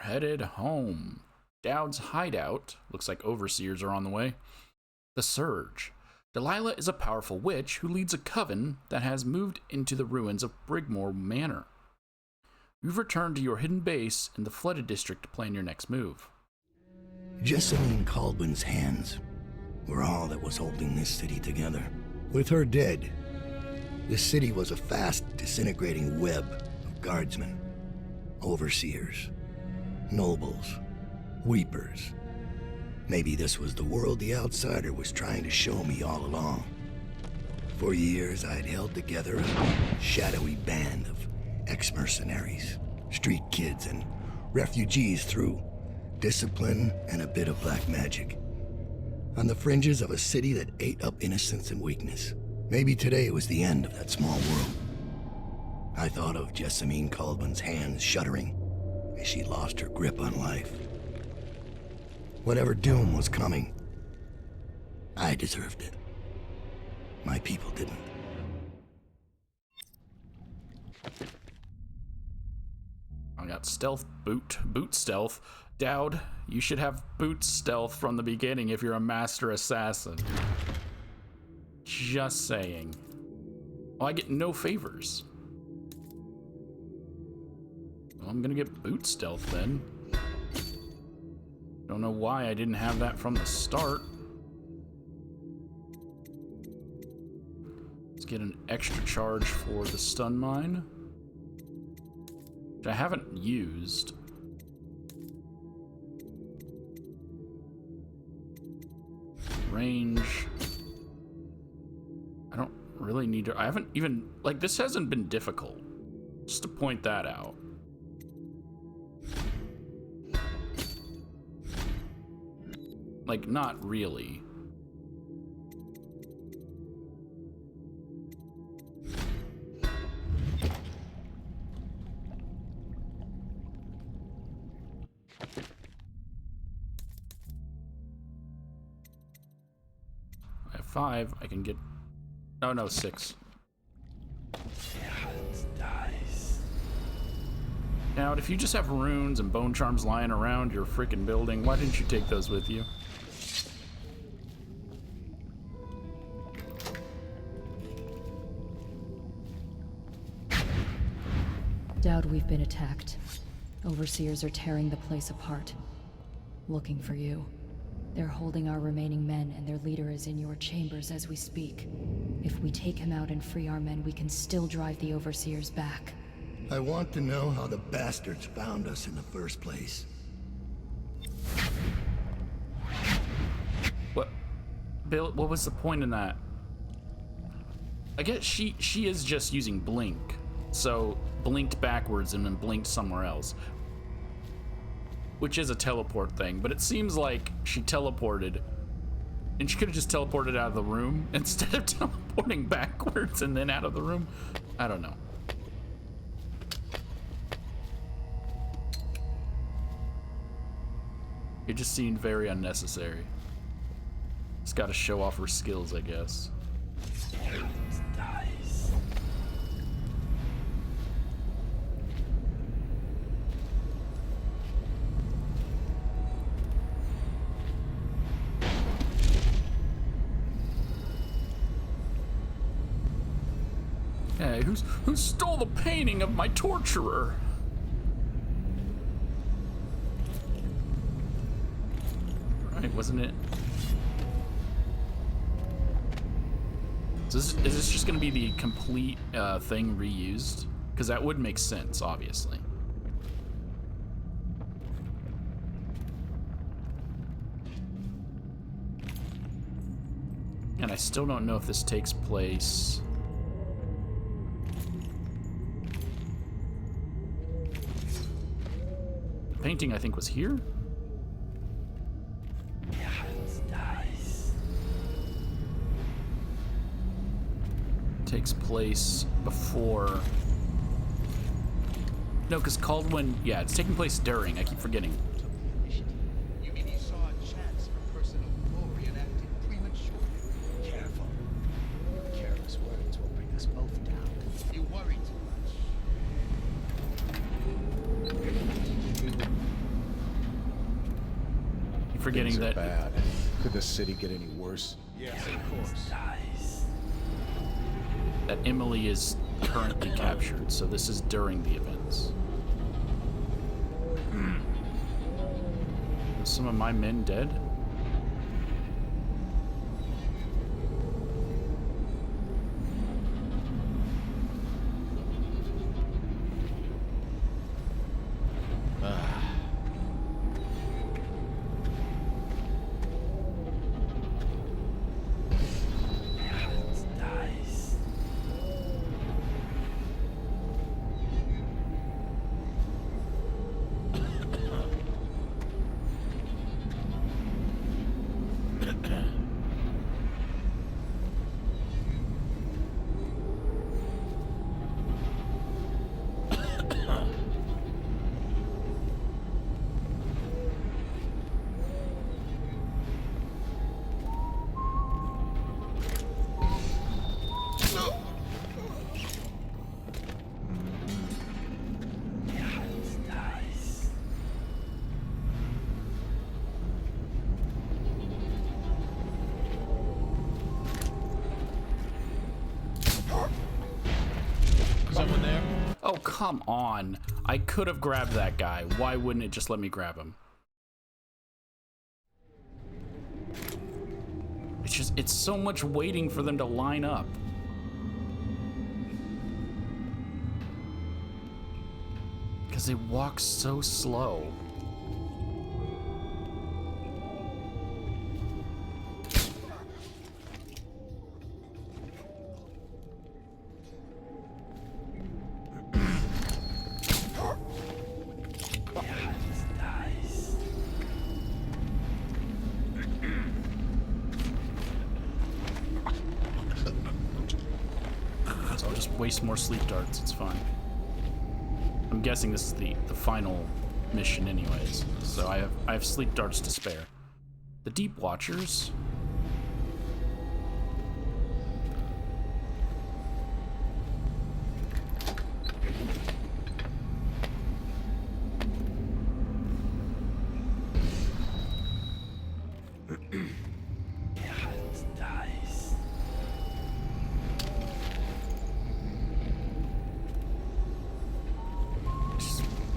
headed home. Daud's hideout. Looks like overseers are on the way. The Surge. Delilah is a powerful witch who leads a coven that has moved into the ruins of Brigmore Manor. You've returned to your hidden base in the flooded district to plan your next move. Jessamine Caldwell's hands were all that was holding this city together. With her dead, this city was a fast disintegrating web of guardsmen, overseers, nobles, weepers. Maybe this was the world the outsider was trying to show me all along. For years, I'd held together a shadowy band of ex-mercenaries, street kids, and refugees through discipline and a bit of black magic. On the fringes of a city that ate up innocence and weakness. Maybe today was the end of that small world. I thought of Jessamine Caldwell's hands shuddering as she lost her grip on life. Whatever doom was coming, I deserved it. My people didn't. I got stealth, boot stealth. Daud, you should have boot stealth from the beginning if you're a master assassin. Just saying. Oh, I get no favors. Well, I'm gonna get boot stealth then. Don't know why I didn't have that from the start. Let's get an extra charge for the stun mine, which I haven't used. Range. I don't really need to. I haven't even, like, this hasn't been difficult. Just to point that out. Like, not really. I have 5. I can get... Oh, no, 6. Now, if you just have runes and bone charms lying around your freaking building, why didn't you take those with you? Daud, we've been attacked. Overseers are tearing the place apart. Looking for you. They're holding our remaining men, and their leader is in your chambers as we speak. If we take him out and free our men, we can still drive the Overseers back. I want to know how the bastards found us in the first place. What? Bill, what was the point in that? I guess she is just using blink. So, blinked backwards and then blinked somewhere else. Which is a teleport thing, but it seems like she teleported. And she could have just teleported out of the room instead of teleporting backwards and then out of the room. I don't know. It just seemed very unnecessary. Just gotta show off her skills, I guess. Hey, who stole the painting of my torturer? Right, wasn't it? So is this just gonna be the complete thing reused? Because that would make sense, obviously. And I still don't know if this takes place... The painting, I think, was here? Takes place before... No, because Caldwell... Yeah, it's taking place during. I keep forgetting. You mean you saw a chance for personal glory and acted prematurely? Careful. Your careless words will bring us both down. You worry too much. forgetting Things are that bad. Could the city get any worse? Yes, of course. that Emily is currently captured, so this is during the events. Are some of my men dead? Someone there? Oh, come on. I could have grabbed that guy. Why wouldn't it just let me grab him? It's so much waiting for them to line up. Because they walk so slow. So I'll just waste more sleep darts, it's fine. I'm guessing this is the final mission anyways, so I have sleep darts to spare. The Deep Watchers.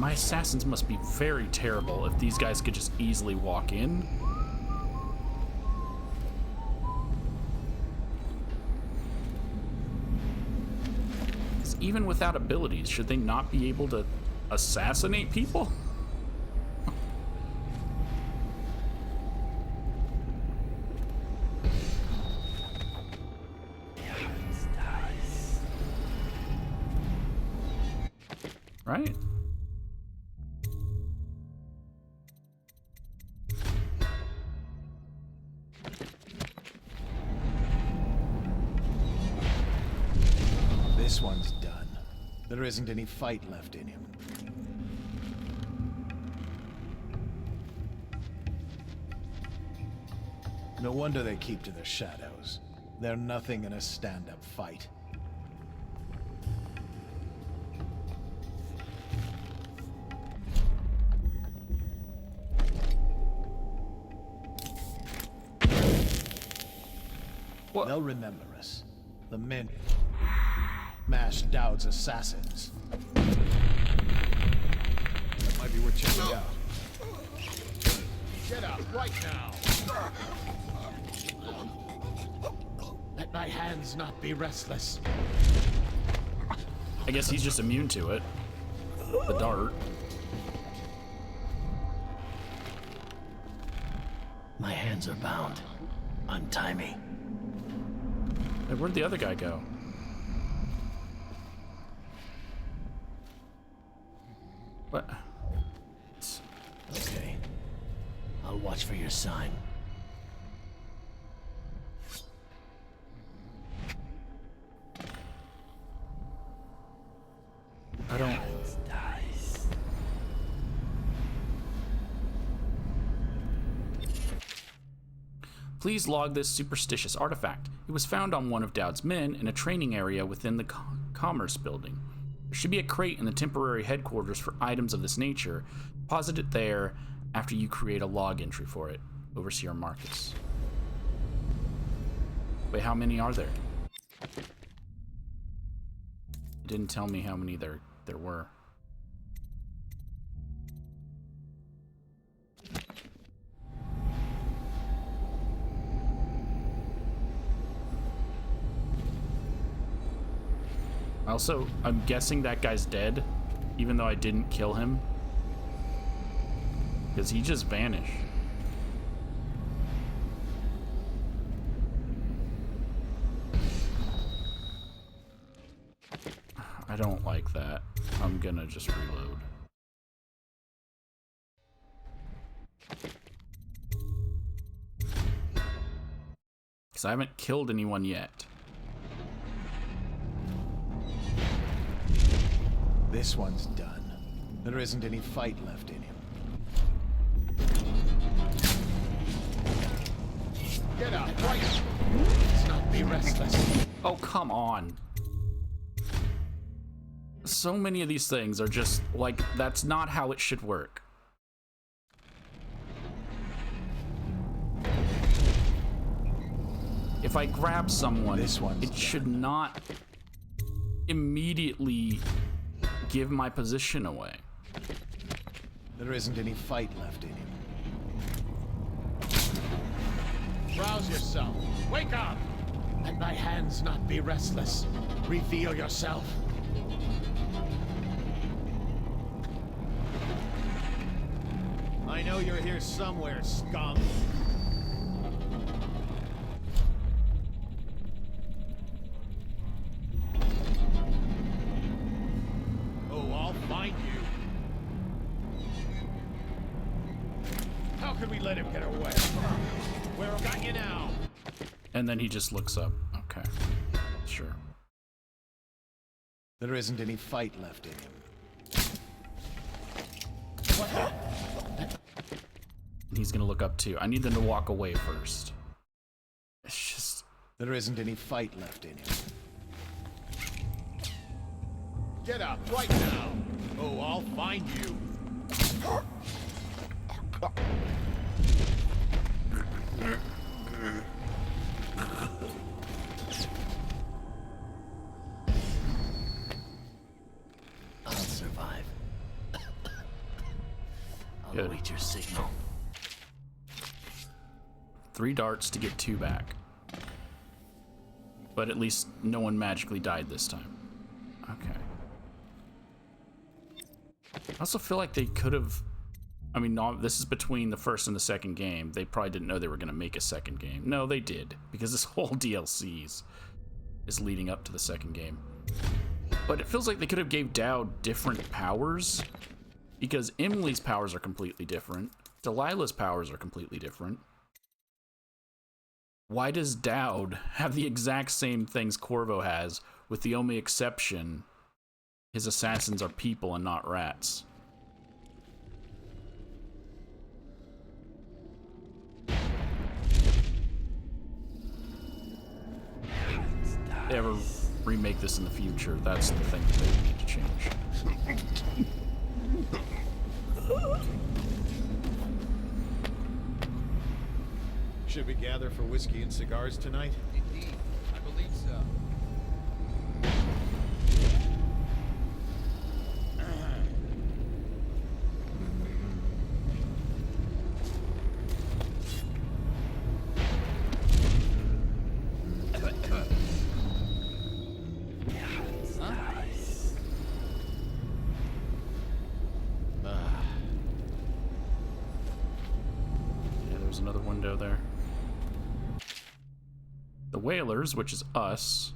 My assassins must be very terrible if these guys could just easily walk in. 'Cause even without abilities, should they not be able to assassinate people? Right? This one's done. There isn't any fight left in him. No wonder they keep to the shadows. They're nothing in a stand-up fight. What? They'll remember us. The men mashed Daud's assassins. That might be worth checking out. Get out right now! Let my hands not be restless. I guess he's just immune to it. The dart. My hands are bound. Untie me. Hey, where'd the other guy go? What? Okay. I'll watch for your sign. I don't... Please log this superstitious artifact. It was found on one of Daud's men in a training area within the commerce building. There should be a crate in the temporary headquarters for items of this nature. Deposit it there after you create a log entry for it. Overseer Marcus. Wait, how many are there? It didn't tell me how many there were. Also, I'm guessing that guy's dead, even though I didn't kill him. Because he just vanished. I don't like that. I'm gonna just reload. Because I haven't killed anyone yet. This one's done. There isn't any fight left in him. Get up, right! Let's not be restless. Oh, come on. So many of these things are just like, that's not how it should work. If I grab someone, it should not immediately give my position away. There isn't any fight left in him. Rouse yourself. Wake up! Let thy hands not be restless. Reveal yourself. I know you're here somewhere, scum. Oh, I'll find you. How could we let him get away? Where got you now? And then he just looks up. Okay. Sure. There isn't any fight left in him. What the? He's gonna look up too. I need them to walk away first. It's just... There isn't any fight left in him. Get up right now! Oh, I'll find you. I'll survive. I'll Good. await your signal. 3 darts to get 2 back. But at least no one magically died this time. Okay. I also feel like they could have... I mean, no, this is between the first and the second game. They probably didn't know they were going to make a second game. No, they did. Because this whole DLC is leading up to the second game. But it feels like they could have gave Daud different powers. Because Emily's powers are completely different. Delilah's powers are completely different. Why does Daud have the exact same things Corvo has, with the only exception his assassins are people and not rats? If they ever remake this in the future, that's the thing that they need to change. Should we gather for whiskey and cigars tonight? Indeed, I believe so. Yeah, there's another window there. The Whalers, which is us.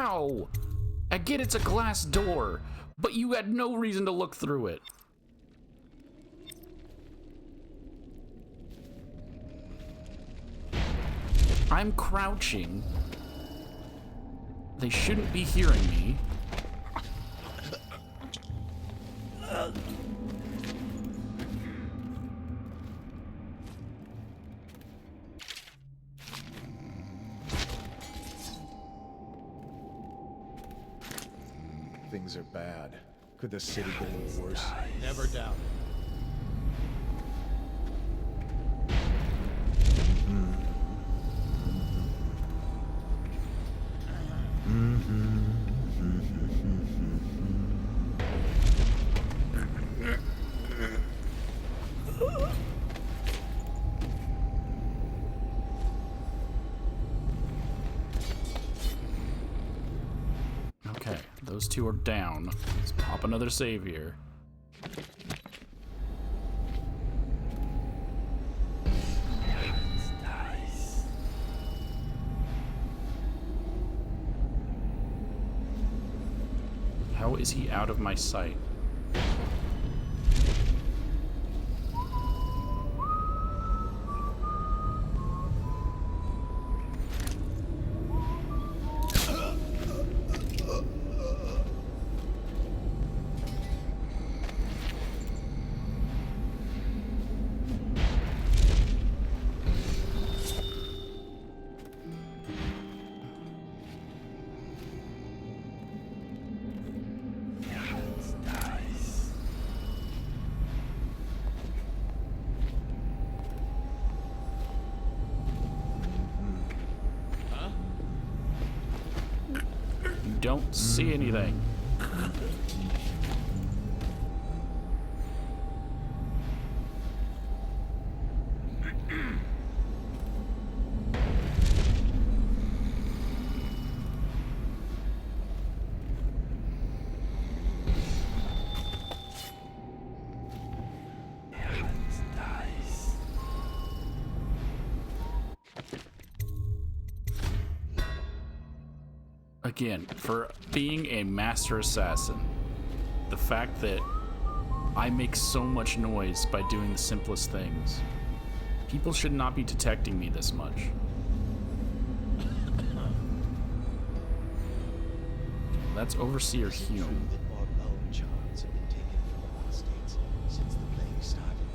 How? I get it's a glass door, but you had no reason to look through it. I'm crouching. They shouldn't be hearing me. Things are bad. Could the city get any worse? Never doubt. Okay, those two are down. Let's pop another save here. How is he out of my sight? Don't see anything. Again, for being a master assassin, the fact that I make so much noise by doing the simplest things, people should not be detecting me this much. That's Overseer Hume. That more bone charts have been taken from all states since the plague started.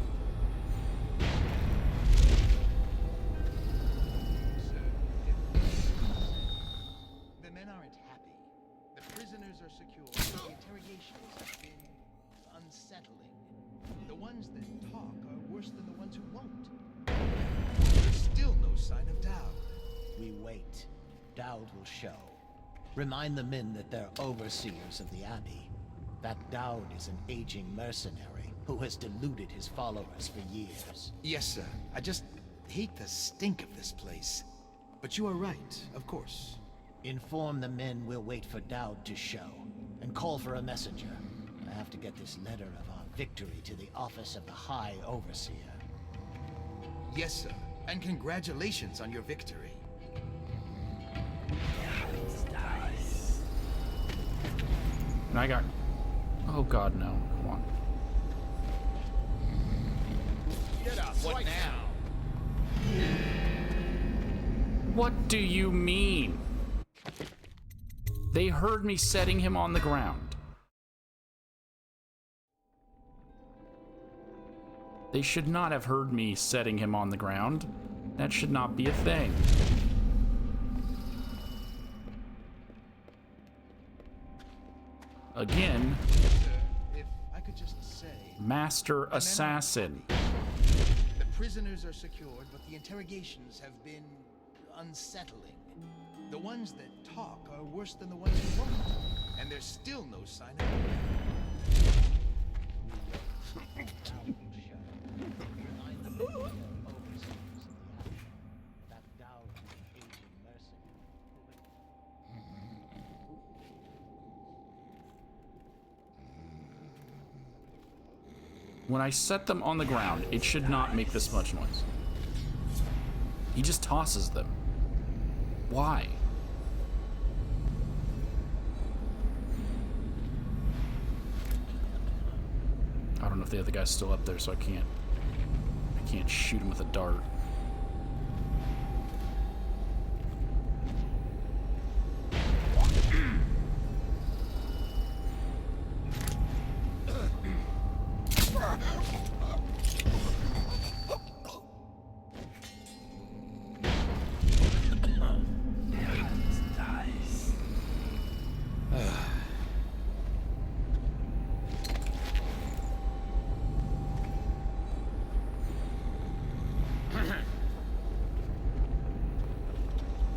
The men aren't happy. The prisoners are secure. The interrogations have been unsettling. The ones that talk are worse than the ones who won't. There's still no sign of Daud. We wait. Daud will show. Remind the men that they're overseers of the Abbey. That Daud is an aging mercenary who has deluded his followers for years. Yes, sir. I just hate the stink of this place. But you are right, of course. Inform the men we'll wait for Daud to show, and call for a messenger. I have to get this letter of our victory to the office of the High Overseer. Yes, sir. And congratulations on your victory. And I got... Oh god, no. Come on. Get up. What now? What do you mean? They heard me setting him on the ground. They should not have heard me setting him on the ground. That should not be a thing. Again, Sir, if I could just say... Master Assassin. The prisoners are secured, but the interrogations have been unsettling. The ones that talk are worse than the ones who won't. And there's still no sign of... Daud will show. Remind the men that they're overseers of the Abbey. That Daud is an aging mercenary who has... When I set them on the ground, it should not make this much noise. He just tosses them. Why? don't know if the other guy's still up there, so I can't shoot him with a dart.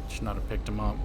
Should not have picked him up.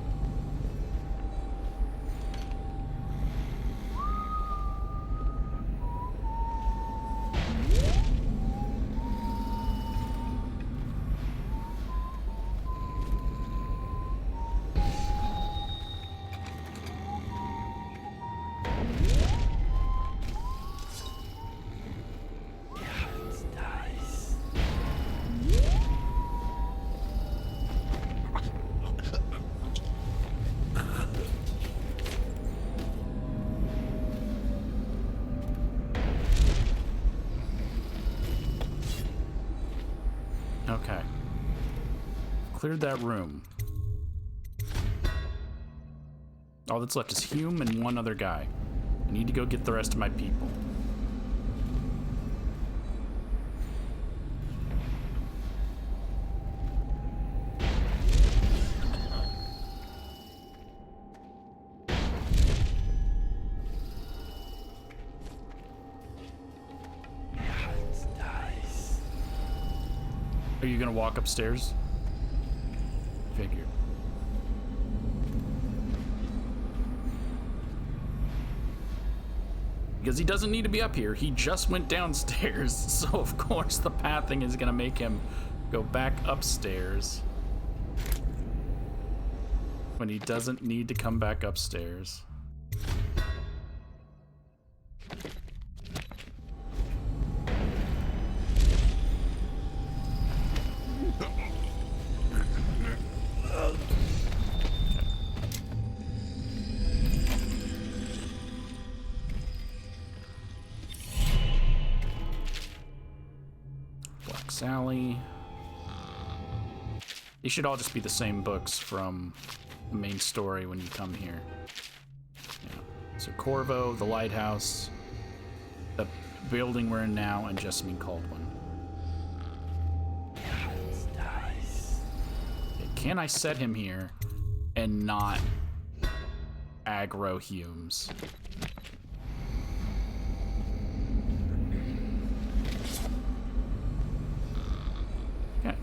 Okay. Cleared that room. All that's left is Hume and one other guy. I need to go get the rest of my people. Are you gonna walk upstairs? Figured. Because he doesn't need to be up here. He just went downstairs, so of course the pathing is gonna make him go back upstairs when he doesn't need to come back upstairs. Sally. These should all just be the same books from the main story when you come here. Yeah. So Corvo, the lighthouse, the building we're in now, and Jessamine Caldwin. Okay, can I set him here and not aggro Humes? Okay.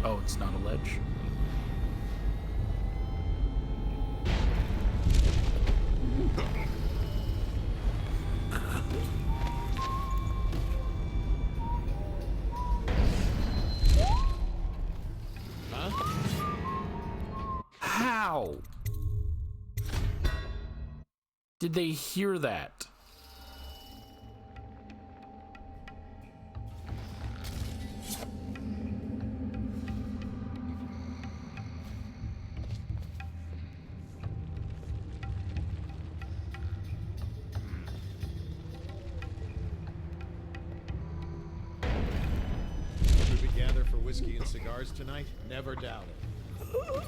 Oh, it's not a ledge. How did they hear that? Should we gather for whiskey and cigars tonight? Never doubt it.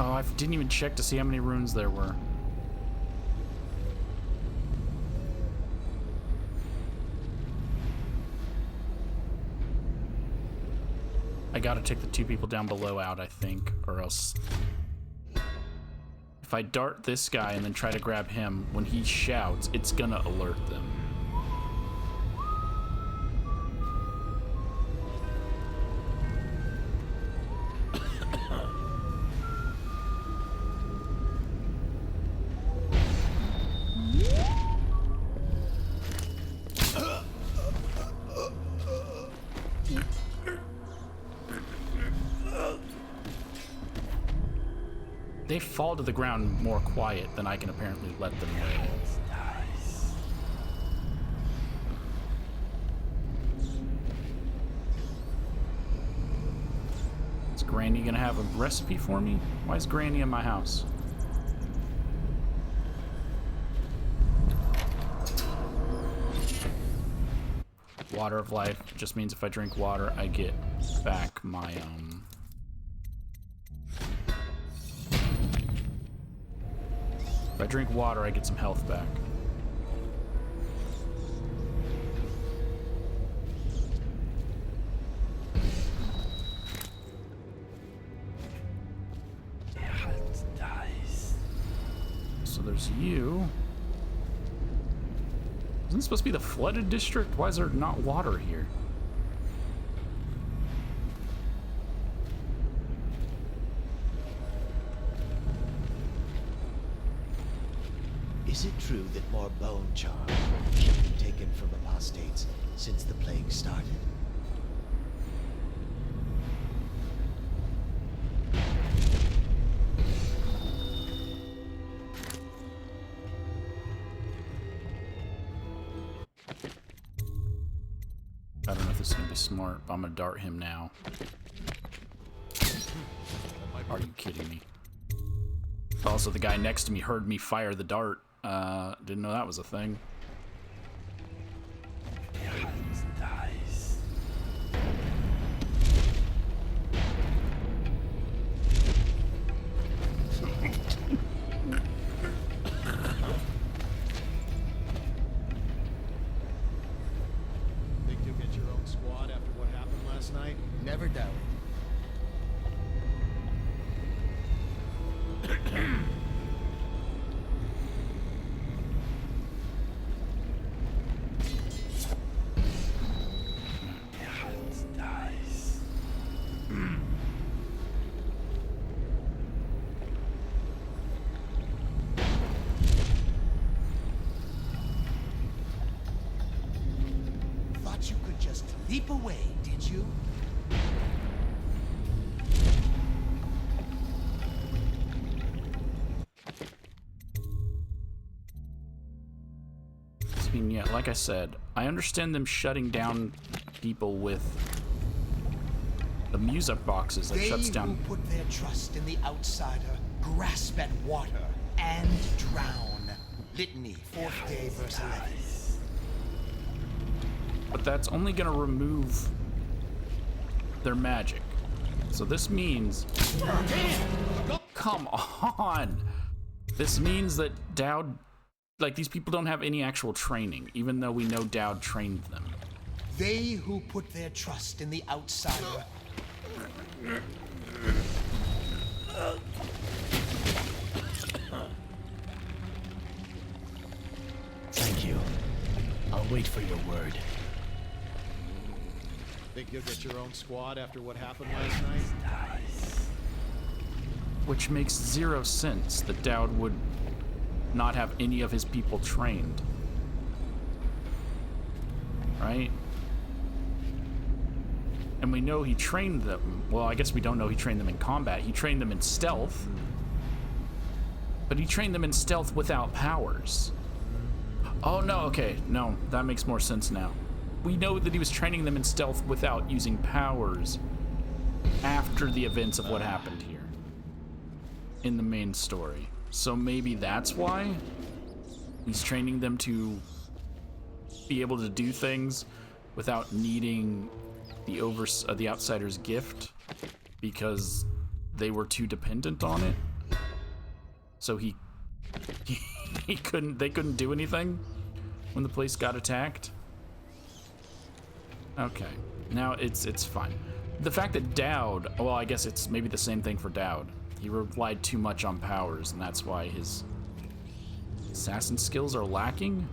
Oh, I didn't even check to see how many runes there were. I gotta take the two people down below out, I think, or else... If I dart this guy and then try to grab him, when he shouts, it's gonna alert them. they fall to the ground more quiet than I can apparently let them live. Is Granny gonna have a recipe for me? Why is Granny in my house? Water of life just means if I drink water, I get back my, if I drink water, I get some health back. So there's you. Isn't this supposed to be the flooded district? Why is there not water here? Is it true that more bone charm has been taken from apostates since the plague started? I don't know if this is gonna be smart, but I'm gonna dart him now. Are you kidding me? Also, the guy next to me heard me fire the dart. Didn't know that was a thing. Think you'll get your own squad after what happened last night? Never doubt it. Thought you could just leap away, did you? I mean, yeah, like I said, I understand them shutting down people with the music boxes that shuts down. They who put their trust in the outsider grasp at water and drown. Litany, 4th day, verse 11. But that's only gonna remove their magic. So this means... Come on! This means that Daud... Like, these people don't have any actual training, even though we know Daud trained them. They who put their trust in the outsider. Thank you. I'll wait for your word. Think you'll get your own squad after what happened last night? Which makes zero sense that Daud would not have any of his people trained. Right? And we know he trained them. Well, I guess we don't know he trained them in combat. He trained them in stealth. But he trained them in stealth without powers. Oh, no, okay. No, that makes more sense now. We know that he was training them in stealth without using powers after the events of what happened here in the main story. So maybe that's why he's training them to be able to do things without needing the outsider's gift because they were too dependent on it. So they couldn't do anything when the place got attacked. Okay, now it's fine. The fact that Daud, well, I guess it's maybe the same thing for Daud. He relied too much on powers, and that's why his assassin skills are lacking.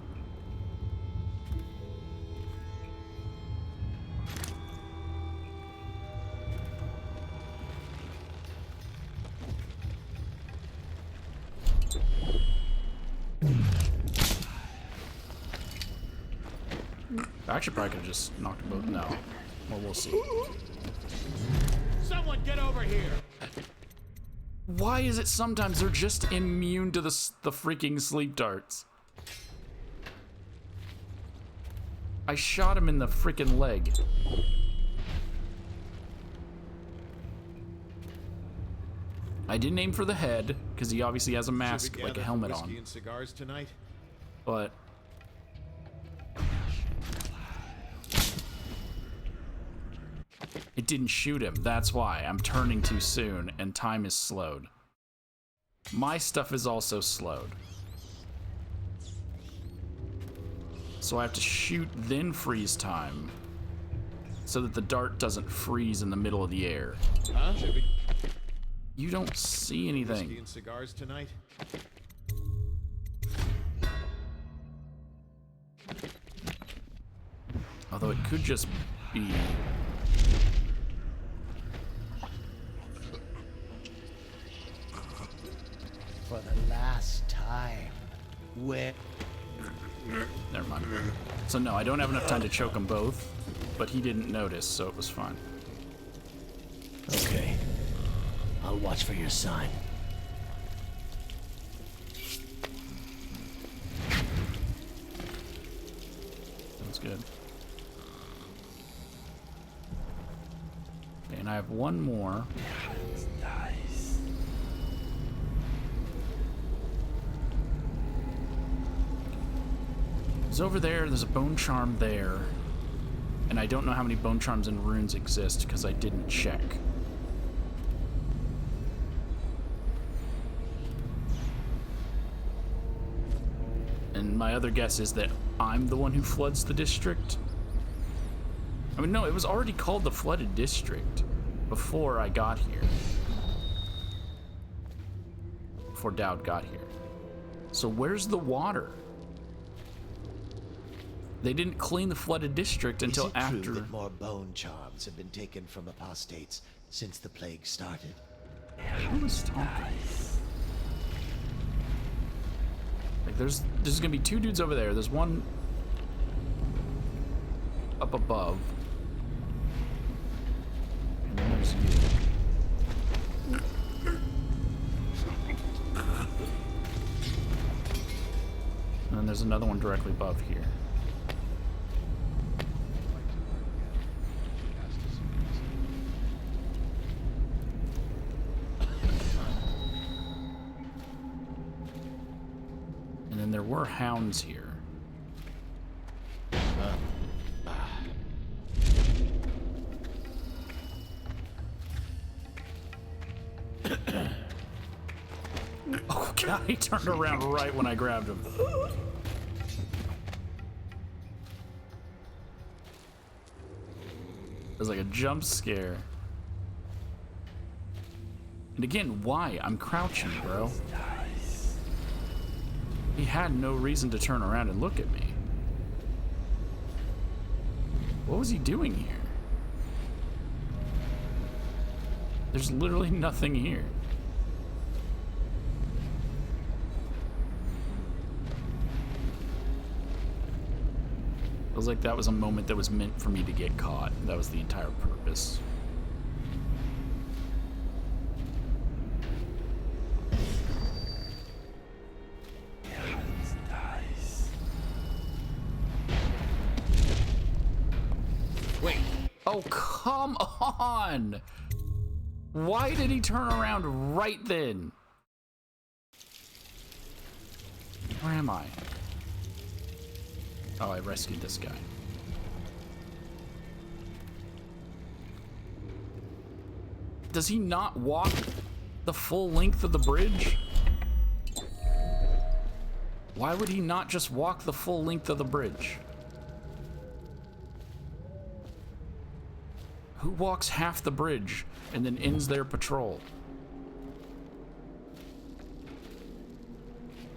I actually probably could have just knocked them both. No. Well, we'll see. Someone get over here! Why is it sometimes they're just immune to the freaking sleep darts? I shot him in the freaking leg. I didn't aim for the head because he obviously has a mask, like a helmet on. Whiskey and cigars tonight? But it didn't shoot him. That's why I'm turning too soon and time is slowed. My stuff is also slowed. So I have to shoot, then freeze time, so that the dart doesn't freeze in the middle of the air. Huh? You don't see anything. Whiskey and cigars tonight? Although it could just be... For the last time, where... Never mind. So no, I don't have enough time to choke them both, but he didn't notice, so it was fine. Okay. I'll watch for your sign. Sounds good. Okay, and I have one more. Nice. It's over there, there's a bone charm there. And I don't know how many bone charms and runes exist because I didn't check. And my other guess is that I'm the one who floods the district. I mean, no, it was already called the Flooded District before I got here. Before Daud got here. So where's the water? They didn't clean the Flooded District until after. Is it true that more bone charms have been taken from apostates since the plague started? Who was talking? Like, there's gonna be two dudes over there. There's one up above. And then there's you. And then there's another one directly above here. And then there were hounds here. Oh god, he turned around right when I grabbed him. It was like a jump scare. And again, why? I'm crouching, bro. He had no reason to turn around and look at me. What was he doing here? There's literally nothing here. It was like that was a moment that was meant for me to get caught. That was the entire purpose. Wait. Oh, come on! Why did he turn around right then? Where am I? Oh, I rescued this guy. Does he not walk the full length of the bridge? Why would he not just walk the full length of the bridge? Who walks half the bridge and then ends their patrol?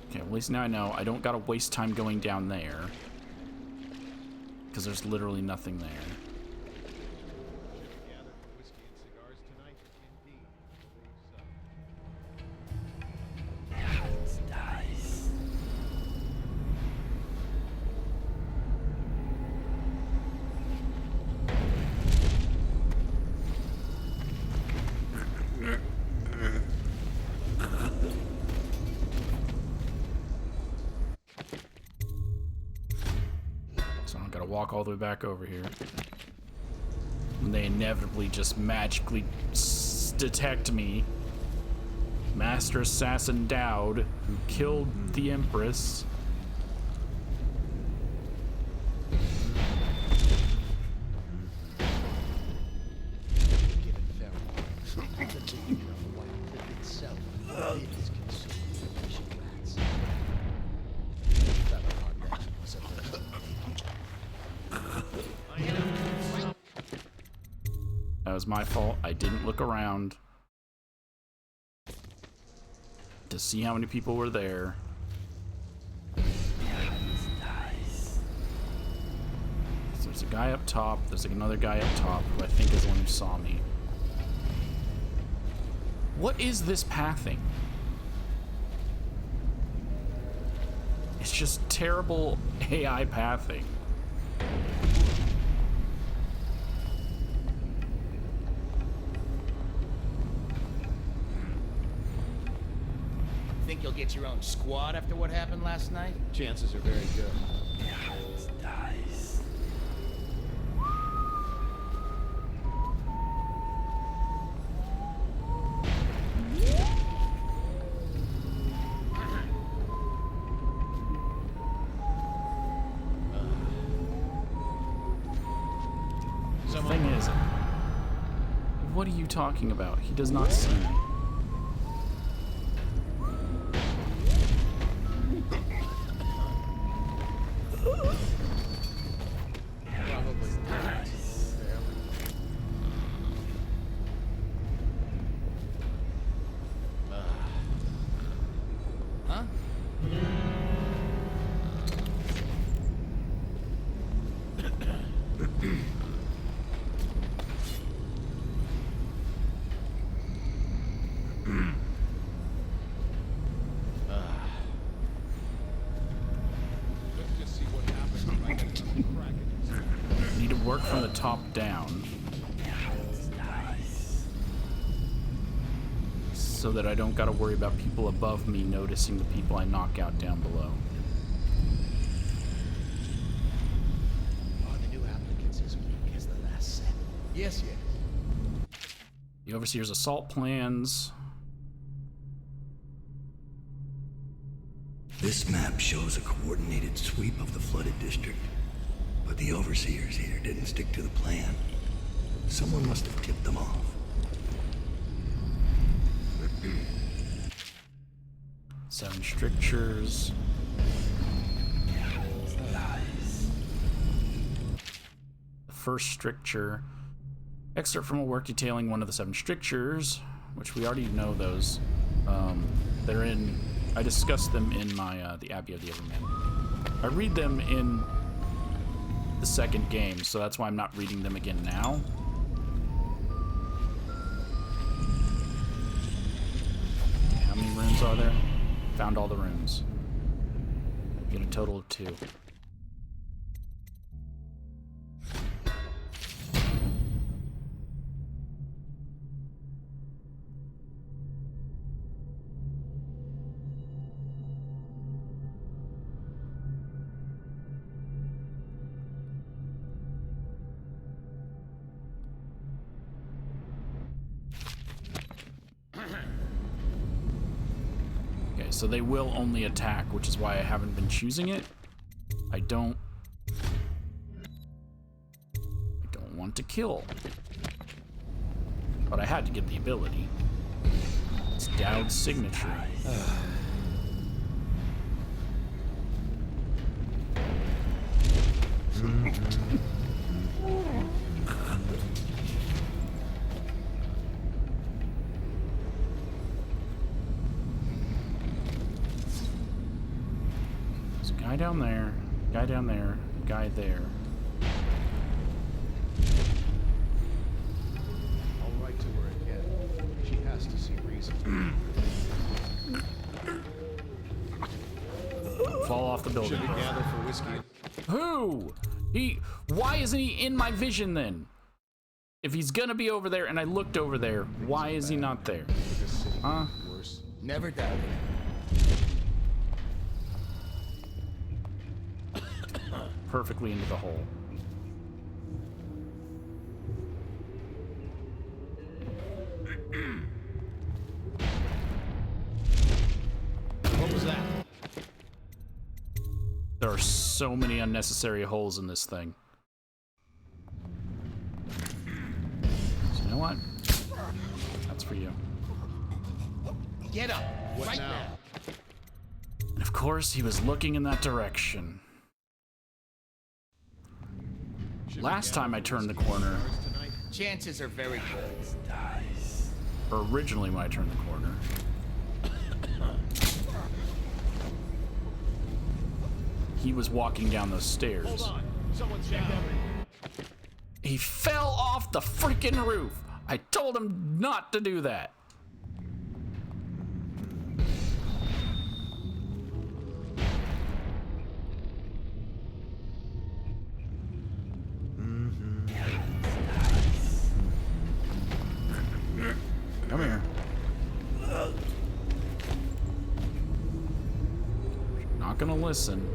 Okay, at least now I know I don't gotta waste time going down there. Because there's literally nothing there. Gather for whiskey and cigars tonight? Indeed, I believe so. Nice. walk all the way back over here. And they inevitably just magically detect me. Master Assassin Daud, who killed the Empress. Given fair warning, the behavior of the white cliff itself is consumed with vicious rats. Fellow Ardet was a virgin. That was my fault. I didn't look around to see how many people were there. So there's a guy up top. There's like another guy up top who I think is the one who saw me. What is this pathing? It's just terrible AI pathing. Think you'll get your own squad after what happened last night? Chances are very good. The thing is, what are you talking about? He does not see me. Probably not. Huh? Let's just see what happens if I get some crack in his Need to work from the top down. So that I don't gotta worry about people above me noticing the people I knock out down below. Are the new applicants as weak as the last set? Yes, yes. The Overseer's assault plans. This map shows a coordinated sweep of the flooded district. But the Overseers here didn't stick to the plan. Someone must have tipped them off. Seven strictures. The first stricture. Excerpt from a work detailing one of the seven strictures, which we already know those. They're in. I discussed them in my the Abbey of the Everman. I read them in the second game, so that's why I'm not reading them again now. How many rooms are there? Found all the rooms. Get a total of 2. So they will only attack, which is why I haven't been choosing it. I don't want to kill. But I had to get the ability. It's Daud's signature. Guy down there, guy down there, guy there. I'll write to her again. She has to see reason. Fall off the building. Should we gather for whiskey? Who? Why isn't he in my vision then? If he's gonna be over there and I looked over there, why is he not there? Huh? Worse. Never doubted. Perfectly into the hole. There are so many unnecessary holes in this thing. So you know what? That's for you. Get up! What right now? And of course, he was looking in that direction. Should we Last gather time I for turned the whiskey and corner, cigars tonight? Chances are very good. or originally when I turned the corner, he was walking down those stairs. Hold on. Someone check everything. He fell off the freaking roof. I told him not to do that. Come here. Not gonna listen.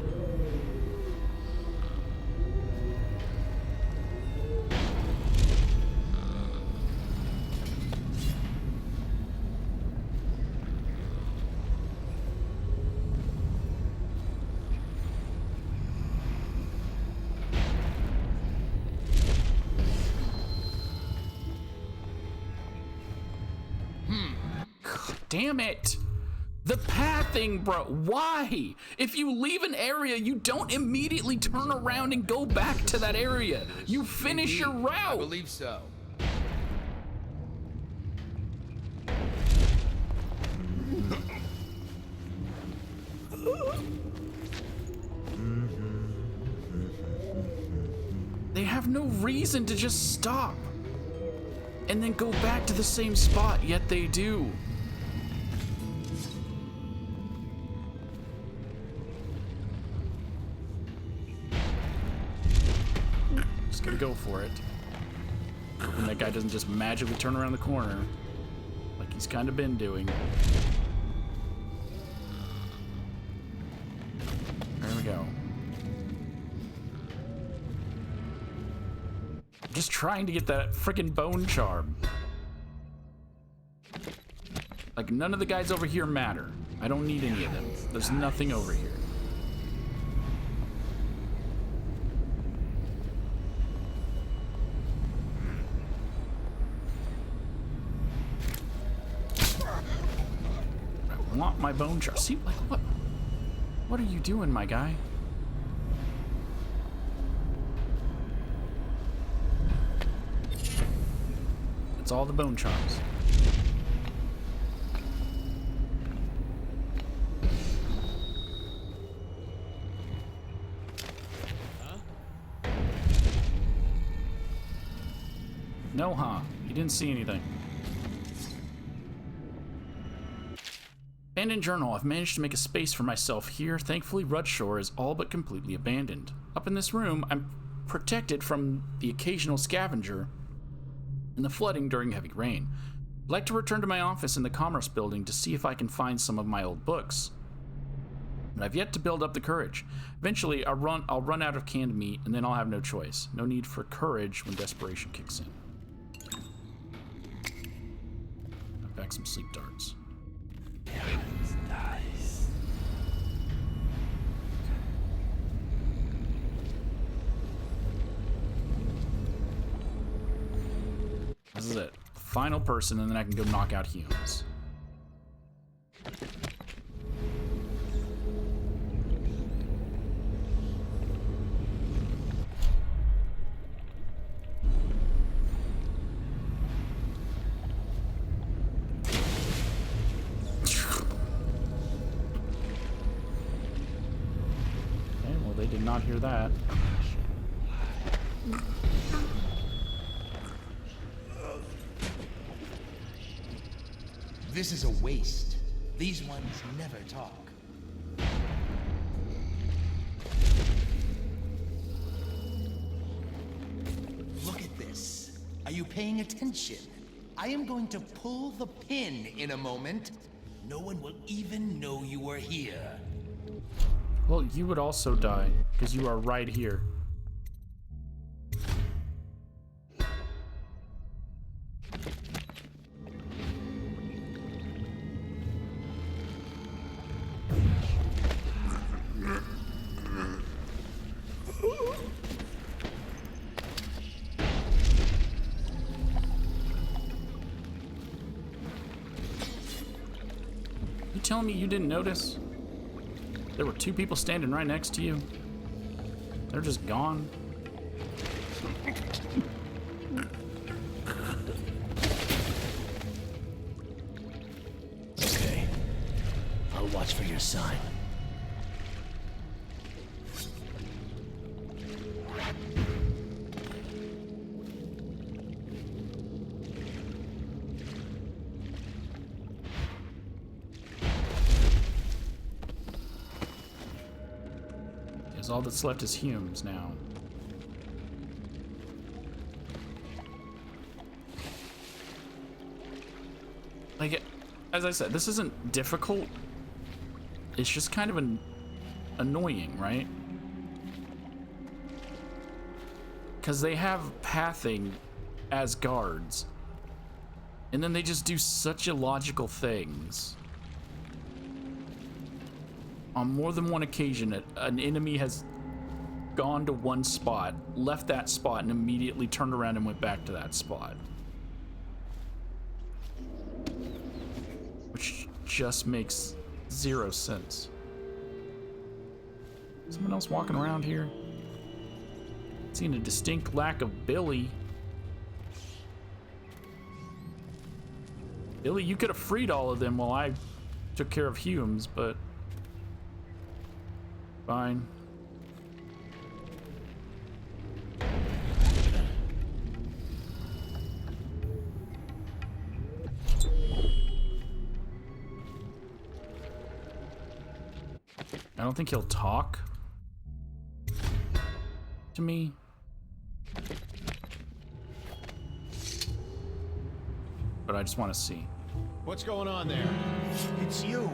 Damn it! The pathing, bro. Why? If you leave an area, you don't immediately turn around and go back to that area. You finish your I route. believe so. They have no reason to just stop and then go back to the same spot, yet they do. Just gonna go for it. And that guy doesn't just magically turn around the corner like he's kind of been doing. There we go. Just trying to get that freaking bone charm. Like, none of the guys over here matter. I don't need any of them. There's nothing over here. I want my bone charm. See, like, what? What are you doing, my guy? It's all the bone charms. No, huh? You didn't see anything. Abandoned journal. I've managed to make a space for myself here. Thankfully, Rudshore is all but completely abandoned. Up in this room, I'm protected from the occasional scavenger and the flooding during heavy rain. I'd like to return to my office in the Commerce Building to see if I can find some of my old books. But I've yet to build up the courage. Eventually, I'll run out of canned meat, and then I'll have no choice. No need for courage when desperation kicks in. I've back some sleep darts. Nice. This is it. Final person, and then I can go knock out humans. Okay, well, they did not hear that. This is a waste. These ones never talk. Look at this. Are you paying attention? I am going to pull the pin in a moment. No one will even know you were here. Well, you would also die, because you are right here. telling me you didn't notice? There were two people standing right next to you. They're just gone. Okay. I'll watch for your sign. All that's left is Humes now. Like, as I said, this isn't difficult. It's just kind of annoying, right? Because they have pathing as guards, and then they just do such illogical things. On more than one occasion, an enemy has gone to one spot, left that spot, and immediately turned around and went back to that spot. Which just makes zero sense. Someone else walking around here? Seeing a distinct lack of Billy. Billy, you could have freed all of them while I took care of Humes, but fine. I don't think he'll talk to me. But I just want to see. What's going on there? It's you.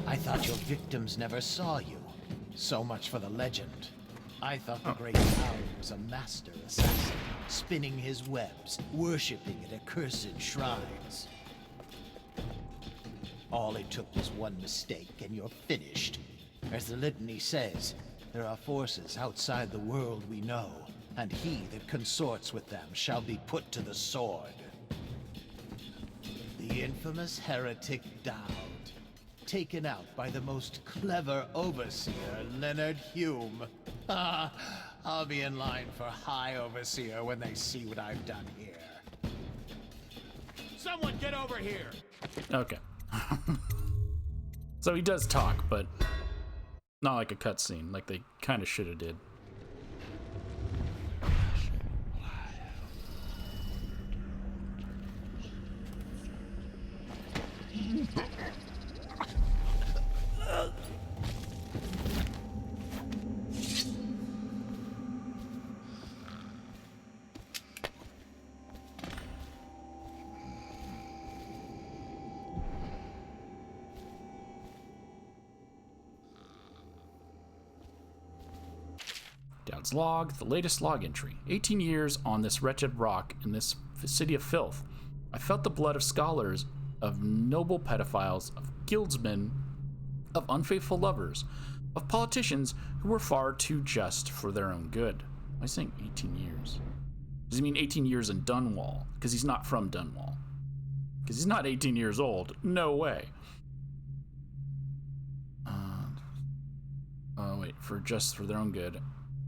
I thought your victims never saw you. So much for the legend. I thought the great Daud was a master assassin, spinning his webs, worshipping at accursed shrines. All it took was one mistake, and you're finished. As the litany says, there are forces outside the world we know, and he that consorts with them shall be put to the sword. The infamous heretic Daud, taken out by the most clever overseer, Leonard Hume. I'll be in line for High Overseer when they see what I've done here. Someone get over here! Okay. So he does talk, but not like a cutscene, like they kind of should have did. Daud's log, the latest log entry. 18 years on this wretched rock in this city of filth. I felt the blood of scholars, of noble pedophiles, of guildsmen, of unfaithful lovers, of politicians who were far too just for their own good. Why is he saying 18 years? Does he mean 18 years in Dunwall? Because he's not from Dunwall. Because he's not 18 years old. No way. Wait, for their own good.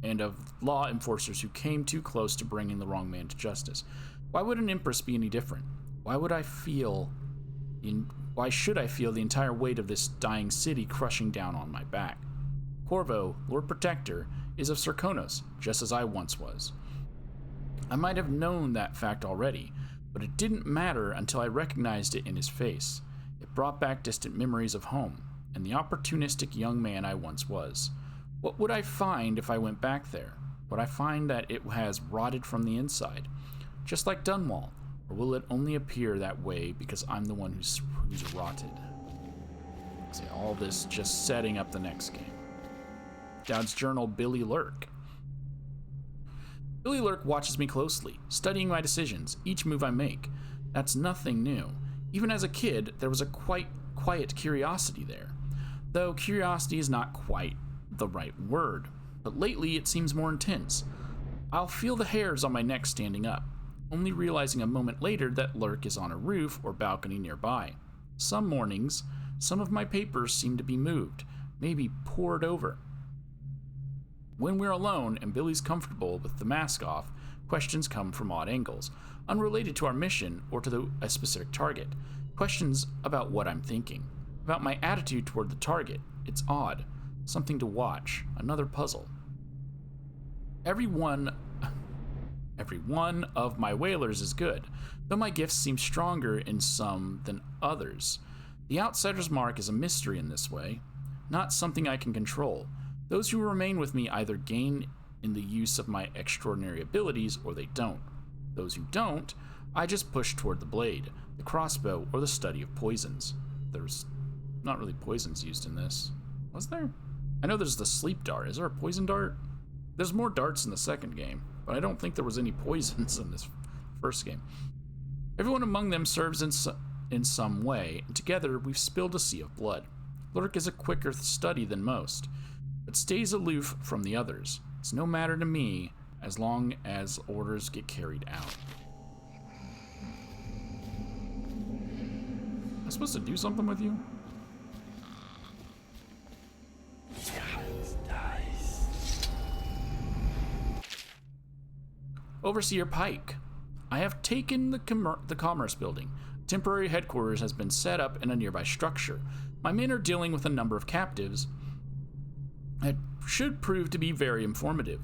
And of law enforcers who came too close to bringing the wrong man to justice. Why would an empress be any different? Why should I feel the entire weight of this dying city crushing down on my back? Corvo, Lord Protector, is of Serkonos, just as I once was. I might have known that fact already, but it didn't matter until I recognized it in his face. It brought back distant memories of home, and the opportunistic young man I once was. What would I find if I went back there? Would I find that it has rotted from the inside, just like Dunwall? Or will it only appear that way because I'm the one who's rotted? See, all this just setting up the next game. Daud's journal, Billy Lurk. Billy Lurk watches me closely, studying my decisions, each move I make. That's nothing new. Even as a kid, there was a quite quiet curiosity there. Though curiosity is not quite the right word, but lately it seems more intense. I'll feel the hairs on my neck standing up, only realizing a moment later that Lurk is on a roof or balcony nearby. Some mornings, Some of my papers seem to be moved, maybe poured over. When we're alone and Billy's comfortable with the mask off, questions come from odd angles, unrelated to our mission or to a specific target. Questions about what I'm thinking, about my attitude toward the target. It's odd. Something to watch. Another puzzle. Every one of my whalers is good, though my gifts seem stronger in some than others. The outsider's mark is a mystery in this way, not something I can control. Those who remain with me either gain in the use of my extraordinary abilities or they don't. Those who don't, I just push toward the blade, the crossbow, or the study of poisons. There's not really poisons used in this. Was there? I know there's the sleep dart. Is there a poison dart? There's more darts in the second game, but I don't think there was any poisons in this first game. Everyone among them serves in some way, and together we've spilled a sea of blood. Lurk is a quicker study than most, but stays aloof from the others. It's no matter to me as long as orders get carried out. Am I supposed to do something with you? Overseer Pike. I have taken the Commerce Building. Temporary headquarters has been set up in a nearby structure. My men are dealing with a number of captives. It should prove to be very informative.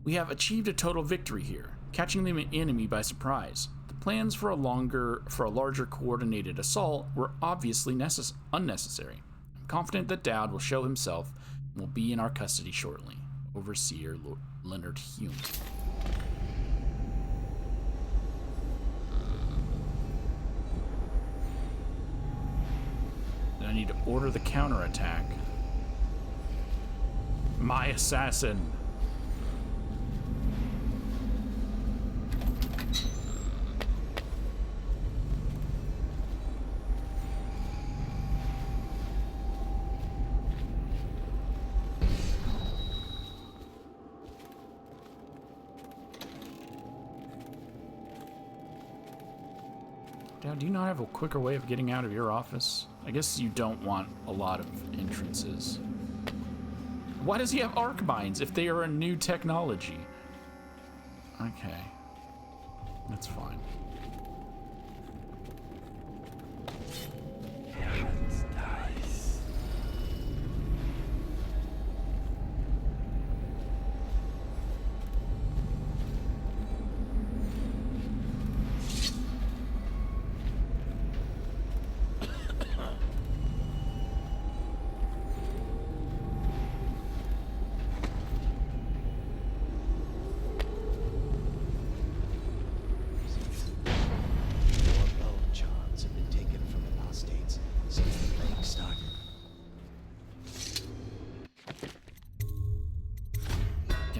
We have achieved a total victory here, catching the enemy by surprise. The plans for a larger coordinated assault were obviously unnecessary. I'm confident that Daud will show himself and will be in our custody shortly. Overseer Leonard Hume. Then I need to order the counterattack. My assassin. Now, do you not have a quicker way of getting out of your office? I guess you don't want a lot of entrances. Why does he have arc mines if they are a new technology? Okay. That's fine.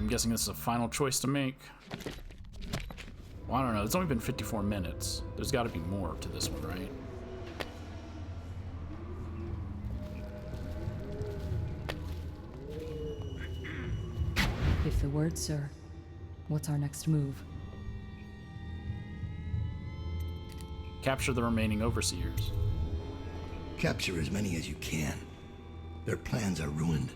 Guessing this is a final choice to make. Well, I don't know. It's only been 54 minutes. There's got to be more to this one, right? If the word, sir. What's our next move? Capture the remaining overseers. Capture as many as you can. Their plans are ruined.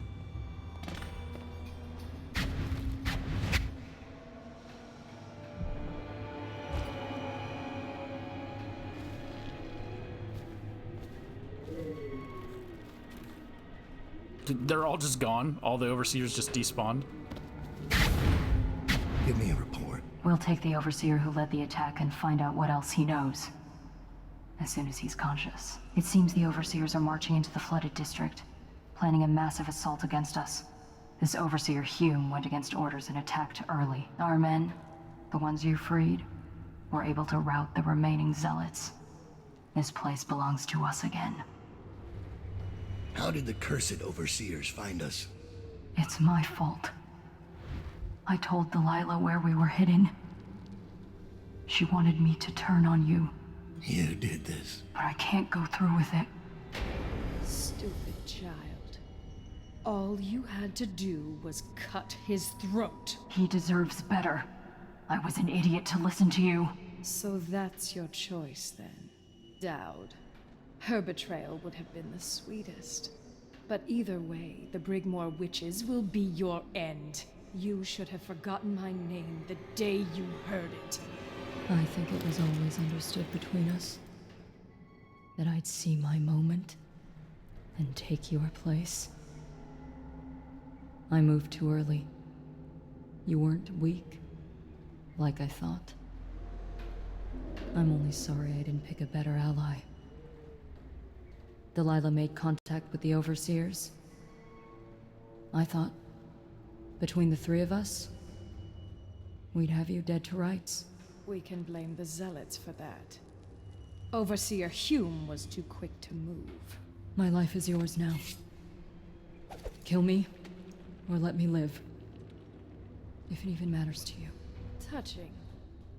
They're all just gone? All the overseers just despawned? Give me a report. We'll take the overseer who led the attack and find out what else he knows. As soon as he's conscious. It seems the overseers are marching into the flooded district, planning a massive assault against us. This overseer Hume went against orders and attacked early. Our men, the ones you freed, were able to rout the remaining zealots. This place belongs to us again. How did the cursed overseers find us? It's my fault. I told Delilah where we were hidden. She wanted me to turn on you. You did this. But I can't go through with it. Stupid child. All you had to do was cut his throat. He deserves better. I was an idiot to listen to you. So that's your choice then, Daud. Her betrayal would have been the sweetest. But either way, the Brigmore witches will be your end. You should have forgotten my name the day you heard it. I think it was always understood between us that I'd see my moment and take your place. I moved too early. You weren't weak, like I thought. I'm only sorry I didn't pick a better ally. Delilah made contact with the Overseers. I thought, between the three of us, we'd have you dead to rights. We can blame the Zealots for that. Overseer Hume was too quick to move. My life is yours now. Kill me, or let me live. If it even matters to you. Touching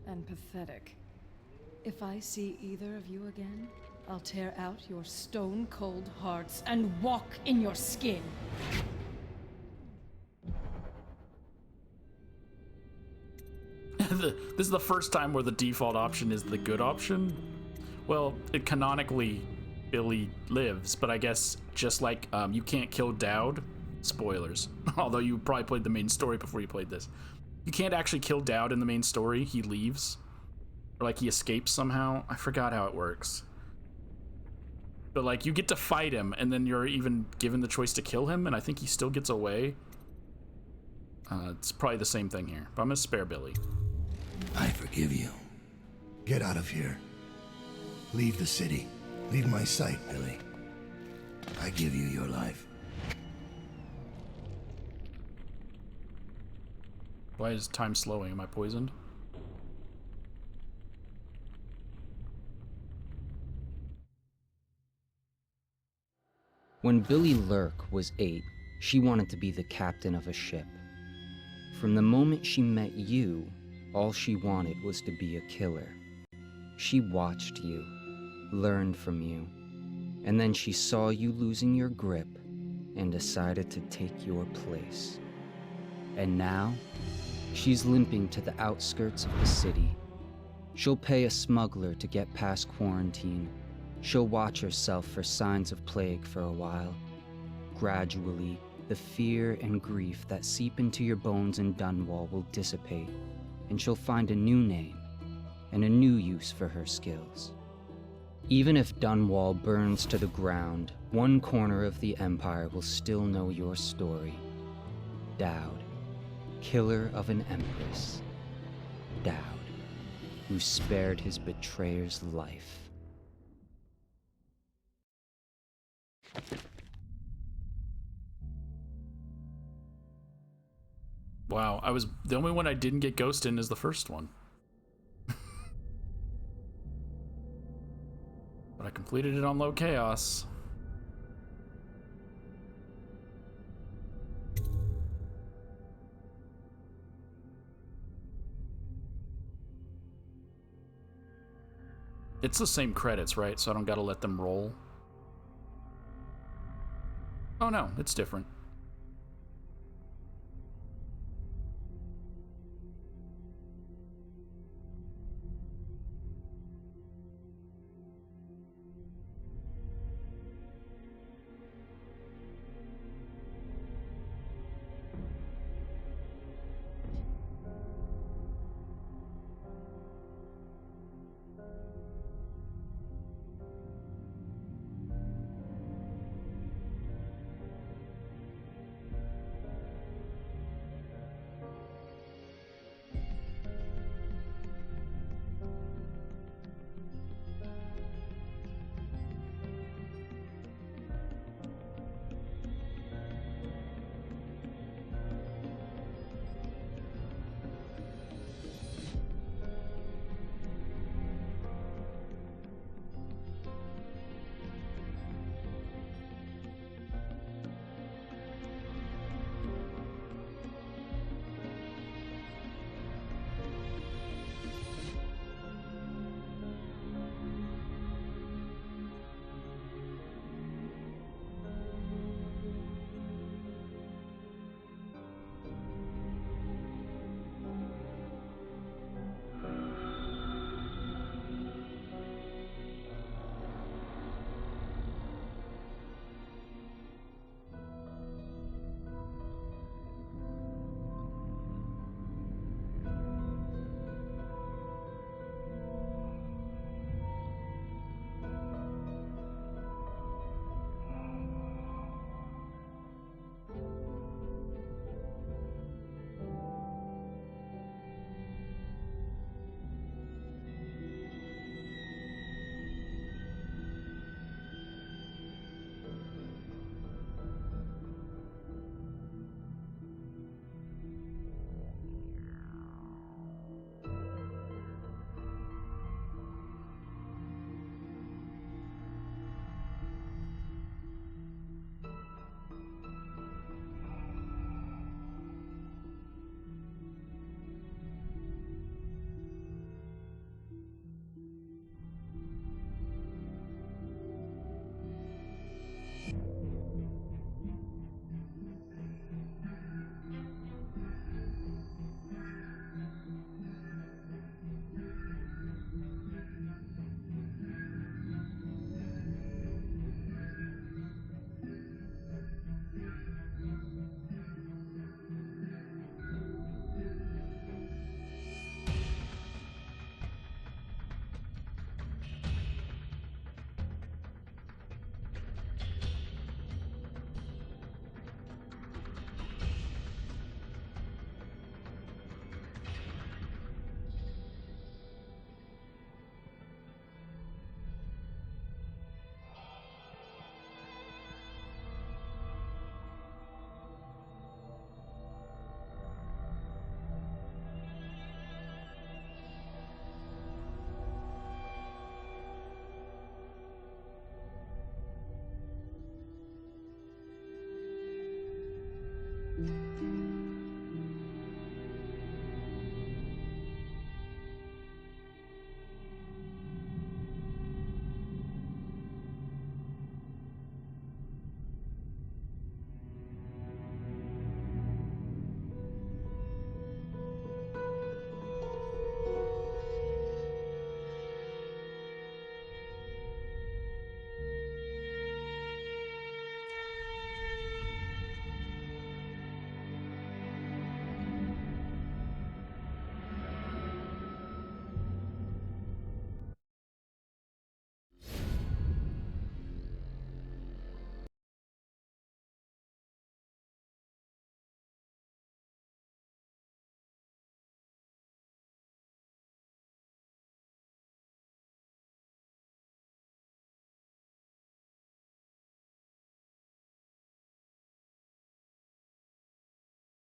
and pathetic. If I see either of you again, I'll tear out your stone-cold hearts and walk in your skin. This is the first time where the default option is the good option. Well, it canonically Billy lives, but I guess just like you can't kill Daud, spoilers, although you probably played the main story before you played this. You can't actually kill Daud in the main story. He leaves. Or like he escapes somehow. I forgot how it works. But like you get to fight him and then you're even given the choice to kill him and I think he still gets away. It's probably the same thing here. But I'm gonna spare Billy. I forgive you. Get out of here. Leave the city. Leave my sight, Billy. I give you your life. Why is time slowing? Am I poisoned? When Billy Lurk was 8, she wanted to be the captain of a ship. From the moment she met you, all she wanted was to be a killer. She watched you, learned from you, and then she saw you losing your grip and decided to take your place. And now, she's limping to the outskirts of the city. She'll pay a smuggler to get past quarantine. She'll watch herself for signs of plague for a while. Gradually, the fear and grief that seep into your bones in Dunwall will dissipate, and she'll find a new name and a new use for her skills. Even if Dunwall burns to the ground, one corner of the Empire will still know your story. Daud, killer of an empress. Daud, who spared his betrayer's life. Wow, the only one I didn't get ghost in is the first one. But I completed it on low chaos. It's the same credits, right? So I don't gotta let them roll. Oh no, it's different.